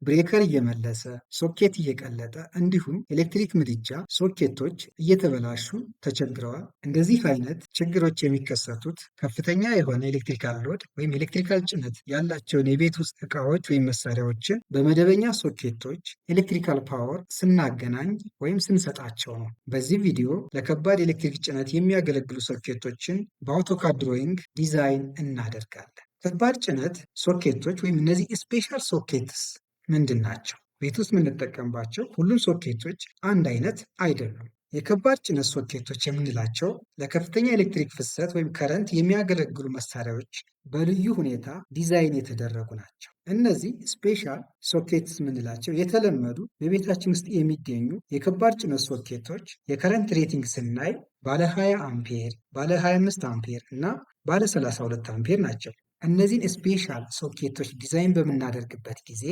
ብሬከር እየመለሰ ሶኬት እየቀለጠ እንዲሁም ኤሌክትሪክ ምድጃ ሶኬቶች እየተበላሹ ተቸግረዋል። እንደዚህ አይነት ችግሮች የሚከሰቱት ከፍተኛ የሆነ ኤሌክትሪካል ሎድ ወይም ኤሌክትሪካል ጭነት ያላቸውን የቤት ውስጥ እቃዎች ወይም መሳሪያዎችን በመደበኛ ሶኬቶች ኤሌክትሪካል ፓወር ስናገናኝ ወይም ስንሰጣቸው ነው። በዚህ ቪዲዮ ለከባድ ኤሌክትሪክ ጭነት የሚያገለግሉ ሶኬቶችን በአውቶካድ ድሮይንግ ዲዛይን እናደርጋለን። ከባድ ጭነት ሶኬቶች ወይም እነዚህ ስፔሻል ሶኬትስ ምንድን ናቸው? ቤት ውስጥ የምንጠቀምባቸው ሁሉም ሶኬቶች አንድ አይነት አይደሉም። የከባድ ጭነት ሶኬቶች የምንላቸው ለከፍተኛ ኤሌክትሪክ ፍሰት ወይም ከረንት የሚያገለግሉ መሳሪያዎች በልዩ ሁኔታ ዲዛይን የተደረጉ ናቸው። እነዚህ ስፔሻል ሶኬትስ የምንላቸው የተለመዱ በቤታችን ውስጥ የሚገኙ የከባድ ጭነት ሶኬቶች የከረንት ሬቲንግ ስናይ ባለ 20 አምፔር፣ ባለ 25 አምፔር እና ባለ 32 አምፔር ናቸው። እነዚህን ስፔሻል ሶኬቶች ዲዛይን በምናደርግበት ጊዜ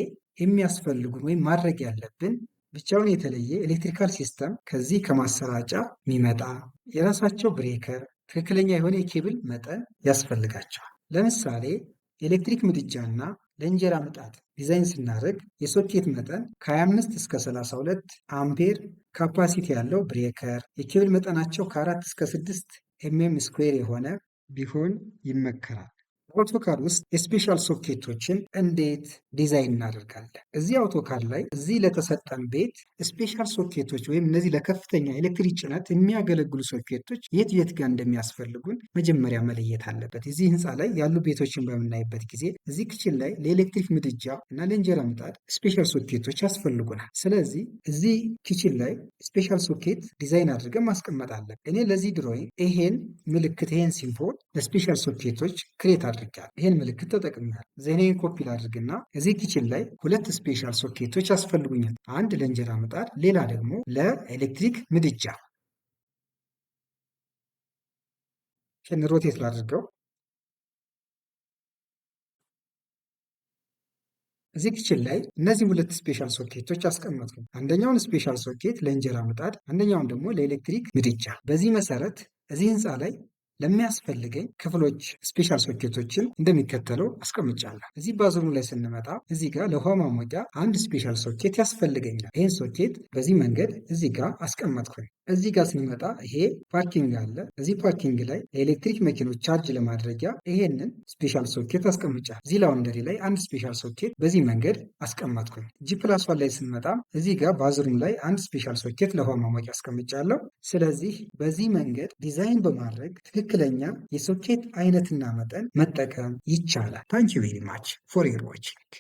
የሚያስፈልጉን ወይም ማድረግ ያለብን ብቻውን የተለየ ኤሌክትሪካል ሲስተም ከዚህ ከማሰራጫ የሚመጣ የራሳቸው ብሬከር፣ ትክክለኛ የሆነ የኬብል መጠን ያስፈልጋቸዋል። ለምሳሌ የኤሌክትሪክ ምድጃና ለእንጀራ ምጣድ ዲዛይን ስናደርግ የሶኬት መጠን ከ25 እስከ 32 አምፔር ካፓሲቲ ያለው ብሬከር፣ የኬብል መጠናቸው ከ4 እስከ 6 ኤምኤም ስኩዌር የሆነ ቢሆን ይመከራል። አውቶካድ ውስጥ የስፔሻል ሶኬቶችን እንዴት ዲዛይን እናደርጋለን? እዚህ አውቶካድ ላይ እዚህ ለተሰጠን ቤት ስፔሻል ሶኬቶች ወይም እነዚህ ለከፍተኛ ኤሌክትሪክ ጭነት የሚያገለግሉ ሶኬቶች የት ጋር እንደሚያስፈልጉን መጀመሪያ መለየት አለበት። እዚህ ህንፃ ላይ ያሉ ቤቶችን በምናይበት ጊዜ እዚህ ክችን ላይ ለኤሌክትሪክ ምድጃ እና ለእንጀራ ምጣድ ስፔሻል ሶኬቶች ያስፈልጉናል። ስለዚህ እዚህ ኪችን ላይ ስፔሻል ሶኬት ዲዛይን አድርገን ማስቀመጥ አለን። እኔ ለዚህ ድሮይንግ ይሄን ምልክት ይሄን ሲምቦል ለስፔሻል ሶኬቶች ክሬት አድርጋል። ይህን ምልክት ተጠቅሚያል። ዜናዬን ኮፒ ላድርግና እዚህ ኪችን ላይ ሁለት ስፔሻል ሶኬቶች ያስፈልጉኛል። አንድ ለእንጀራ ምጣድ፣ ሌላ ደግሞ ለኤሌክትሪክ ምድጃ። ይህን ሮቴት ላድርገው። እዚህ ኪችን ላይ እነዚህ ሁለት ስፔሻል ሶኬቶች አስቀመጥኩ። አንደኛውን ስፔሻል ሶኬት ለእንጀራ ምጣድ፣ አንደኛውን ደግሞ ለኤሌክትሪክ ምድጃ። በዚህ መሰረት እዚህ ህንፃ ላይ ለሚያስፈልገኝ ክፍሎች ስፔሻል ሶኬቶችን እንደሚከተለው አስቀምጫለሁ። እዚህ ባዝሩም ላይ ስንመጣ እዚህ ጋር ለውሃ ማሞቂያ አንድ ስፔሻል ሶኬት ያስፈልገኛል። ይህን ሶኬት በዚህ መንገድ እዚህ ጋር አስቀመጥኩኝ። እዚህ ጋር ስንመጣ ይሄ ፓርኪንግ አለ። እዚህ ፓርኪንግ ላይ ለኤሌክትሪክ መኪኖች ቻርጅ ለማድረጊያ ይሄንን ስፔሻል ሶኬት አስቀምጫለሁ። እዚህ ላውንደሪ ላይ አንድ ስፔሻል ሶኬት በዚህ መንገድ አስቀመጥኩኝ። ጂ+1 ላይ ስንመጣ እዚህ ጋር ባዝሩም ላይ አንድ ስፔሻል ሶኬት ለውሃ ማሞቂያ አስቀምጫለሁ። ስለዚህ በዚህ መንገድ ዲዛይን በማድረግ ትክክለኛ የሶኬት አይነትና መጠን መጠቀም ይቻላል። ታንክ ዩ ቬሪ ማች ፎር ዮር ዋቺንግ።